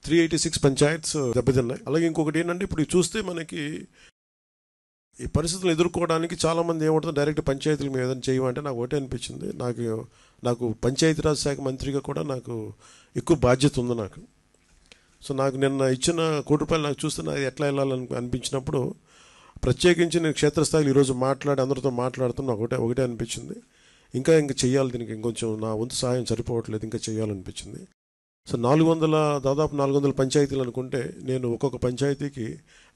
386 పంచాయత్స్ దెబ్బతిన్నాయి. అలాగే ఇంకొకటి ఏంటంటే ఇప్పుడు చూస్తే మనకి ఈ పరిస్థితులు ఎదుర్కోవడానికి చాలామంది ఏమంటుంది డైరెక్ట్ పంచాయతీల మీద ఏదైనా చేయమంటే నాకు ఒకటే అనిపించింది. నాకు పంచాయతీరాజ్ శాఖ మంత్రిగా కూడా నాకు ఎక్కువ బాధ్యత ఉంది నాకు. సో నాకు నిన్న ఇచ్చిన ₹1,00,00,000 నాకు చూస్తే నాకు ఎట్లా వెళ్ళాలని అనిపించినప్పుడు ప్రత్యేకించి నేను క్షేత్రస్థాయిలో ఈరోజు అందరితో మాట్లాడుతున్నా ఒకటే అనిపించింది. ఇంకా చెయ్యాలి, దీనికి ఇంకొంచెం నా వంతు సహాయం సరిపోవట్లేదు, ఇంకా చేయాలనిపించింది. సో దాదాపు 400 పంచాయతీలు అనుకుంటే నేను ఒక్కొక్క పంచాయతీకి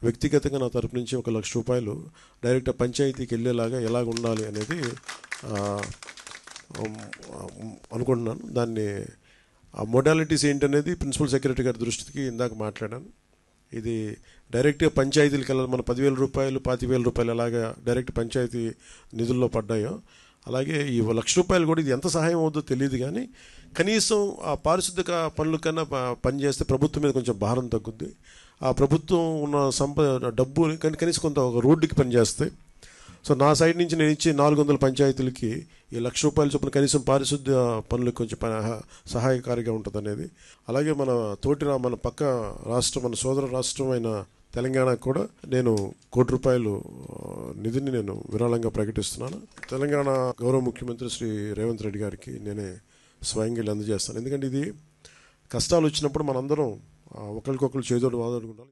వ్యక్తిగతంగా నా తరపు నుంచి ₹1,00,000 డైరెక్ట్ పంచాయతీకి వెళ్ళేలాగా ఎలాగ ఉండాలి అనేది అనుకుంటున్నాను. దాన్ని ఆ మోడాలిటీస్ ఏంటనేది ప్రిన్సిపల్ సెక్రటరీ గారి దృష్టికి ఇందాక మాట్లాడాను. ఇది డైరెక్ట్గా పంచాయతీలకు వెళ్ళాలి. మన ₹10,000 ₹25,000 ఎలాగా డైరెక్ట్ పంచాయతీ నిధుల్లో పడ్డాయో అలాగే ఈ ₹1,00,000 కూడా ఇది ఎంత సహాయం అవుతుందో తెలియదు, కానీ కనీసం ఆ పారిశుద్ధ్య పనుల కన్నా పనిచేస్తే ప్రభుత్వం మీద కొంచెం భారం తగ్గుద్ది. ఆ ప్రభుత్వం ఉన్న డబ్బు కనీసం కొంత ఒక రోడ్డుకి పనిచేస్తే. సో నా సైడ్ నుంచి నేను ఇచ్చే 400 పంచాయతీలకి ఈ ₹1,00,000 చొప్పున కనీసం పారిశుద్ధ్య పనులకు కొంచెం సహాయకారిగా ఉంటుంది అనేది. అలాగే మన పక్క రాష్ట్రం, మన సోదర రాష్ట్రం అయిన తెలంగాణకు కూడా నేను ₹1,00,00,000 నిధిని నేను విరాళంగా ప్రకటిస్తున్నాను. తెలంగాణ గౌరవ ముఖ్యమంత్రి శ్రీ రేవంత్ రెడ్డి గారికి నేనే స్వయంగా అందజేస్తాను. ఎందుకంటే ఇది కష్టాలు వచ్చినప్పుడు మనందరం ఒకరికొకరు చేదోడు వాదోడుకుంటాం.